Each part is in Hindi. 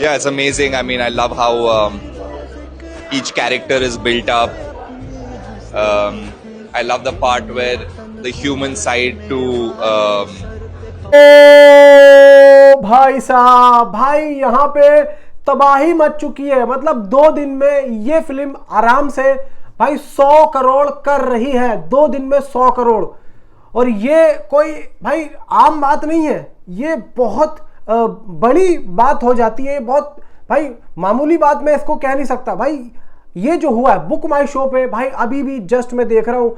Yeah, it's amazing. I mean, I love how each character is built up. I love the part where the human side to ओ भाई साहब, भाई यहाँ पे तबाही मच चुकी है। मतलब 2 दिन में ये फिल्म आराम से भाई 100 करोड़ कर रही है। 2 दिन में 100 करोड़, और ये कोई भाई आम बात नहीं है। ये बहुत बड़ी बात हो जाती है। बहुत भाई मामूली बात मैं इसको कह नहीं सकता। भाई ये जो हुआ है बुक माई शो पे, भाई अभी भी जस्ट मैं देख रहा हूं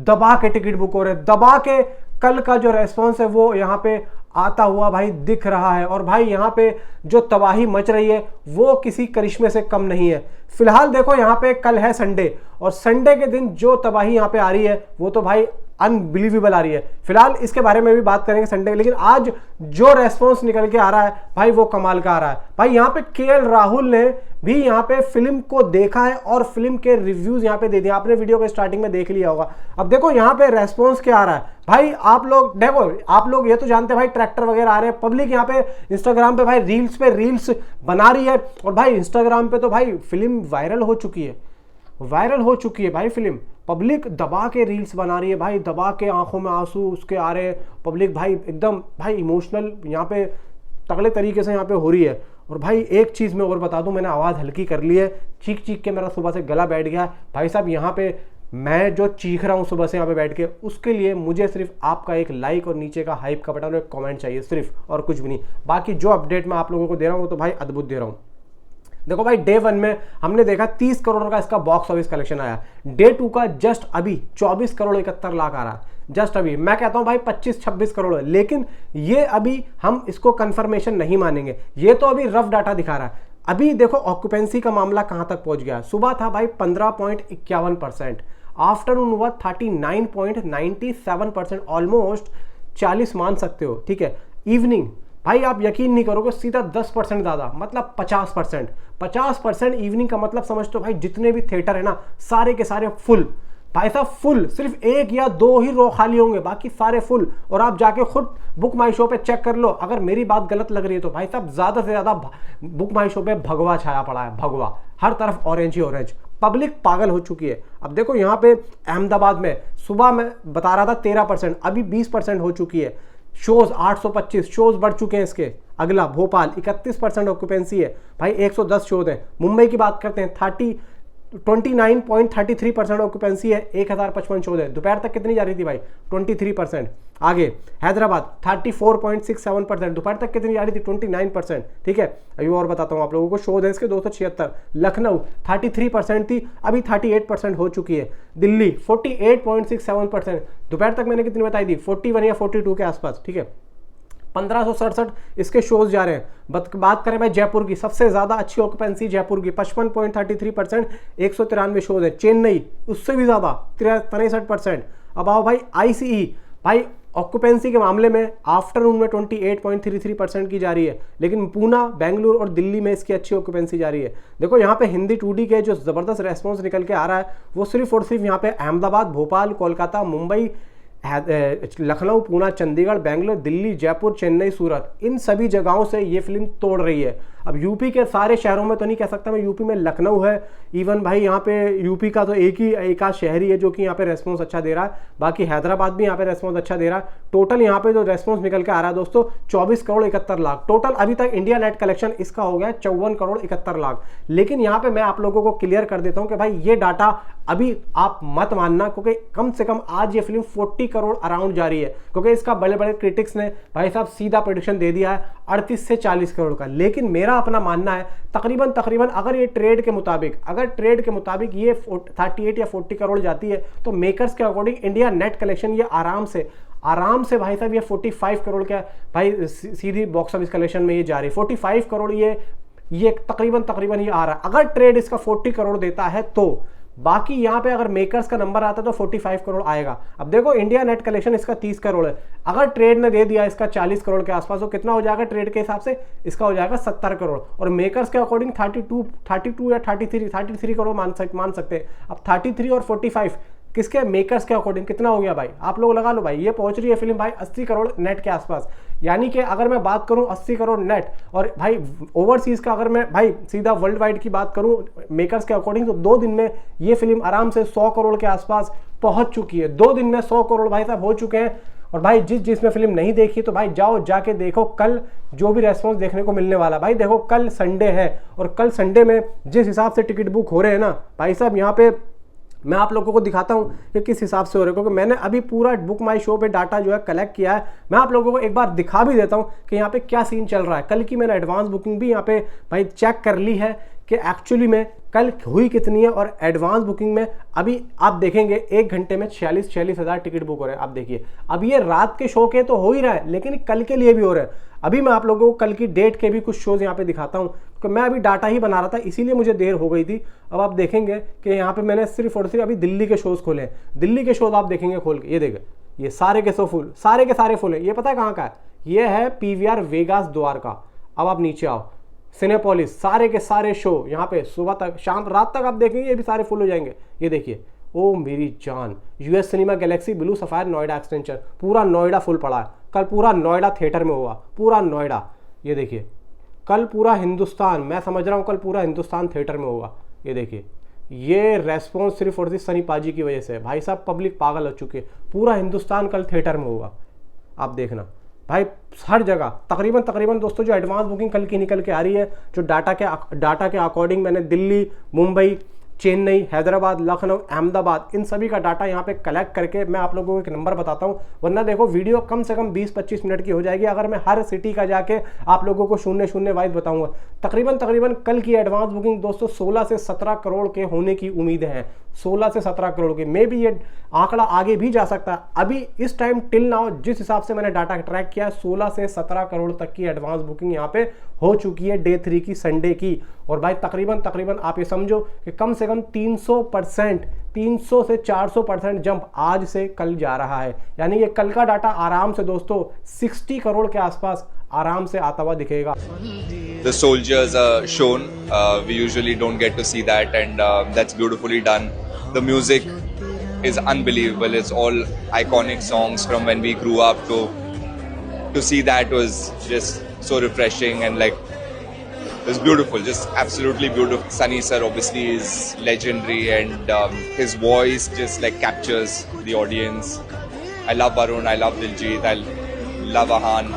दबा के टिकट बुक हो रहे, दबा के। कल का जो रेस्पॉन्स है वो यहाँ पे आता हुआ भाई दिख रहा है। और भाई यहाँ पे जो तबाही मच रही है वो किसी करिश्मे से कम नहीं है। फिलहाल देखो यहाँ पे कल है संडे, और संडे के दिन जो तबाही यहाँ पे आ रही है वो तो भाई अनबिलीवेबल आ रही है। फिलहाल इसके बारे में भी बात करेंगे संडे, लेकिन आज जो रेस्पॉन्स निकल के आ रहा है भाई वो कमाल का आ रहा है। भाई यहाँ पे केएल राहुल ने भी यहाँ पे फिल्म को देखा है और फिल्म के रिव्यूज यहाँ पे दे दिए। आपने वीडियो के स्टार्टिंग में देख लिया होगा। अब देखो यहाँ पे रेस्पॉन्स क्या आ रहा है। भाई आप लोग देखो, आप लोग ये तो जानते हैं भाई ट्रैक्टर वगैरह आ रहे हैं। पब्लिक यहाँ पे इंस्टाग्राम पे भाई रील्स बना रही है, और भाई इंस्टाग्राम पे तो भाई फिल्म वायरल हो चुकी है भाई फिल्म। पब्लिक दबा के रील्स बना रही है भाई, दबा के आंखों में आंसू उसके आ रहे हैं। पब्लिक भाई एकदम भाई इमोशनल यहाँ पे तगड़े तरीके से यहाँ पे हो रही है। और भाई एक चीज़ मैं और बता दूं, मैंने आवाज़ हल्की कर ली है, चीख के मेरा सुबह से गला बैठ गया है भाई साहब। यहाँ पे मैं जो चीख रहा हूँ सुबह से यहाँ पे बैठ के, उसके लिए मुझे सिर्फ आपका एक लाइक और नीचे का हाइप का बटन और एक कमेंट चाहिए, सिर्फ, और कुछ भी नहीं। बाकी जो अपडेट मैं आप लोगों को दे रहा हूँ वो तो भाई अद्भुत दे रहा हूँ। देखो भाई डे 1 में हमने देखा 30 करोड़ का इसका बॉक्स ऑफिस कलेक्शन आया। डे 2 का जस्ट अभी 24 करोड़ 71 लाख आ रहा है। जस्ट अभी मैं कहता हूं भाई 25-26 करोड़ है, लेकिन ये अभी हम इसको कंफर्मेशन नहीं मानेंगे। ये तो अभी रफ डाटा दिखा रहा है। अभी देखो ऑक्यूपेंसी का मामला कहां तक पहुंच गया। सुबह था भाई 15.51%, आफ्टरनून हुआ 39.97%, ऑलमोस्ट 40 मान सकते हो, ठीक है। इवनिंग भाई आप यकीन नहीं करोगे, सीधा 10% ज़्यादा, मतलब 50% इवनिंग का मतलब समझते हो भाई जितने भी थिएटर है ना सारे के सारे फुल। भाई साहब फुल, सिर्फ 1 या 2 ही रो खाली होंगे, बाकी सारे फुल। और आप जाके खुद बुक माई शो पे चेक कर लो, अगर मेरी बात गलत लग रही है तो भाई साहब ज़्यादा से ज़्यादा बुक माई शो पे भगवा छाया पड़ा है, भगवा, हर तरफ ऑरेंज ही ऑरेंज। पब्लिक पागल हो चुकी है। अब देखो यहाँ पे अहमदाबाद में सुबह में बता रहा था 13%, अभी 20% हो चुकी है। शोज 825 शोज बढ़ चुके हैं इसके। अगला भोपाल 31% ऑक्यूपेंसी है भाई, 110 शोज हैं। मुंबई की बात करते हैं 29.33% ऑक्यूपेंसी है, 1055 शोज है। दोपहर तक कितनी जा रही थी भाई, 23%। आगे हैदराबाद 34.67%, दोपहर तक कितनी जा रही थी, 29%, ठीक है। अभी और बताता हूँ आप लोगों को, शोज है इसके 276। लखनऊ 33% थी, अभी 38% हो चुकी है। दिल्ली 48.67%, दोपहर तक मैंने कितनी बताई थी, 41 या 42 के आसपास, ठीक है। 1567 इसके शोज जा रहे हैं। बात करें भाई जयपुर की, सबसे ज्यादा अच्छी ऑक्यूपेंसी जयपुर की 55.33%, 193 शोज है। चेन्नई उससे भी ज्यादा 63%। अब आओ भाई आईसीई, भाई ऑक्यूपेंसी के मामले में आफ्टरनून में 28.33% की जा रही है, लेकिन पूना, बेंगलुरु और दिल्ली में इसकी अच्छी ऑक्यूपेंसी जा रही है। देखो यहाँ पे हिंदी 2D के जो जबरदस्त रेस्पॉन्स निकल के आ रहा है वो सिर्फ और सिर्फ यहाँ पे अहमदाबाद, भोपाल, कोलकाता, मुंबई, लखनऊ, पूना, चंडीगढ़, बेंगलोर, दिल्ली, जयपुर, चेन्नई, सूरत, इन सभी जगहों से ये फिल्म तोड़ रही है। अब यूपी के सारे शहरों में तो नहीं कह सकता मैं, यूपी में लखनऊ है, इवन भाई यहाँ पे यूपी का तो एक आध शहरी है जो कि यहाँ पे रेस्पॉन्स अच्छा दे रहा है। बाकी हैदराबाद भी यहाँ पे रेस्पॉन्स अच्छा दे रहा है। टोटल यहाँ पे जो रेस्पॉन्स निकल के आ रहा है दोस्तों 24 करोड़ 71 लाख टोटल। अभी तक इंडिया नेट कलेक्शन इसका हो गया 54 करोड़ 71 लाख। लेकिन यहाँ पे मैं आप लोगों को क्लियर कर देता हूँ कि भाई ये डाटा अभी आप मत मानना, क्योंकि कम से कम आज ये फिल्म 40 करोड़ अराउंड जा रही है, क्योंकि इसका बड़े बड़े क्रिटिक्स ने भाई साहब सीधा प्रेडिक्शन दे दिया है 38 से 40 करोड़ का। लेकिन मेरा अपना मानना है तकरीबन अगर ये ट्रेड के मुताबिक ये 38 या 40 करोड़ जाती है तो मेकर्स के अकॉर्डिंग इंडिया नेट कलेक्शन ये आराम से भाई साहब ये 45 करोड़ का भाई सीधी बॉक्स ऑफिस कलेक्शन में ये जा रही है। 45 करोड़ ये तकरीबन ये आ रहा है। अगर ट्रेड इसका 40 करोड़ देता है तो, बाकी यहाँ पे अगर मेकर्स का नंबर आता है तो 45 करोड़ आएगा। अब देखो इंडिया नेट कलेक्शन इसका 30 करोड़ है, अगर ट्रेड ने दे दिया इसका 40 करोड़ के आसपास तो कितना हो जाएगा ट्रेड के हिसाब से, इसका हो जाएगा 70 करोड़। और मेकर्स के अकॉर्डिंग 32 या 33 करोड़ मान सकते हैं। अब 33 और 45 किसके, मेकर्स के अकॉर्डिंग कितना हो गया भाई, आप लोग लगा लो भाई। ये पहुंच रही है फिल्म भाई 80 करोड़ नेट के आसपास। यानी कि अगर मैं बात करूं 80 करोड़ नेट, और भाई ओवरसीज का अगर मैं भाई सीधा वर्ल्ड वाइड की बात करूं मेकर्स के अकॉर्डिंग, तो 2 दिन में ये फिल्म आराम से 100 करोड़ के आसपास पहुंच चुकी है। 2 दिन में 100 करोड़ भाई साहब हो चुके हैं। और भाई जिसमें फिल्म नहीं देखी तो भाई जाओ जाके देखो, कल जो भी रेस्पॉन्स देखने को मिलने वाला। भाई देखो कल संडे है, और कल संडे में जिस हिसाब से टिकट बुक हो रहे हैं ना भाई साहब, यहाँ पे मैं आप लोगों को दिखाता हूँ कि किस हिसाब से हो रहे हैं, क्योंकि मैंने अभी पूरा बुक माई शो पे डाटा जो है कलेक्ट किया है। मैं आप लोगों को एक बार दिखा भी देता हूँ कि यहाँ पे क्या सीन चल रहा है। कल की मैंने एडवांस बुकिंग भी यहाँ पे भाई चेक कर ली है कि एक्चुअली में कल हुई कितनी है, और एडवांस बुकिंग में अभी आप देखेंगे 1 घंटे में 46 हज़ार टिकट बुक हो रहे हैं। आप देखिए, अब ये रात के शो के तो हो ही रहा है, लेकिन कल के लिए भी हो रहा है। अभी मैं आप लोगों को कल की डेट के भी कुछ शोज यहाँ पे दिखाता हूँ, क्योंकि मैं अभी डाटा ही बना रहा था, इसीलिए मुझे देर हो गई थी। अब आप देखेंगे कि यहाँ पे मैंने सिर्फ और सिर्फ अभी दिल्ली के शोज खोले हैं। दिल्ली के शोज आप देखेंगे खोल के, ये देखें, ये सारे के शो फुल, सारे के सारे फुल है। ये पता है कहाँ का है? ये है PVR वेगास द्वारका। अब आप नीचे आओ, सिनेपोलिस, सारे के सारे शो यहाँ पे सुबह तक, शाम रात तक आप देखेंगे ये भी सारे फुल हो जाएंगे। ये देखिए, ओ मेरी जान, US cinema Galaxy blue sapphire Noida extension, पूरा नोएडा फुल पड़ा है। कल पूरा नोएडा थिएटर में हुआ, पूरा नोएडा। ये देखिए, कल पूरा हिंदुस्तान, मैं समझ रहा हूँ कल पूरा हिंदुस्तान थिएटर में होगा। ये देखिए, ये रेस्पॉन्स सिर्फ और सिर्फ सनी पाजी की वजह से है। भाई साहब पब्लिक पागल हो चुकी है, पूरा हिंदुस्तान कल थिएटर में होगा। आप देखना भाई, हर जगह तकरीबन दोस्तों जो एडवांस बुकिंग कल की निकल के आ रही है, जो डाटा के अकॉर्डिंग मैंने दिल्ली, मुंबई, चेन्नई, हैदराबाद, लखनऊ, अहमदाबाद, इन सभी का डाटा यहाँ पे कलेक्ट करके मैं आप लोगों को एक नंबर बताता हूँ। वरना देखो वीडियो कम से कम 20-25 मिनट की हो जाएगी अगर मैं हर सिटी का जाके आप लोगों को 0-0 वाइज बताऊंगा। तकरीबन कल की एडवांस बुकिंग दोस्तों 16 से 17 करोड़ के होने की उम्मीदें हैं। 16 से 17 करोड़ के, मे भी ये आंकड़ा आगे भी जा सकता है। अभी इस टाइम टिल नाउ जिस हिसाब से मैंने डाटा ट्रैक किया, 16 से 17 करोड़ तक की एडवांस बुकिंग यहाँ पे हो चुकी है डे 3 की, संडे की। और भाई तकरीबन आप ये समझो कि कम से कम 300%, 300 से 400% जंप आज से कल जा रहा है। यानी ये कल का डाटा आराम से दोस्तों 60 करोड़ के आसपास आराम से आता हुआ दिखेगा। The soldiers are shown. We usually don't get to see that, and that's beautifully done. The music is unbelievable. It's all iconic songs from when we grew up. To see that was just so refreshing, and like it was beautiful, just absolutely beautiful. Sunny sir obviously is legendary, and his voice just like captures the audience. I love Varun, I love Diljit, I love Ahan.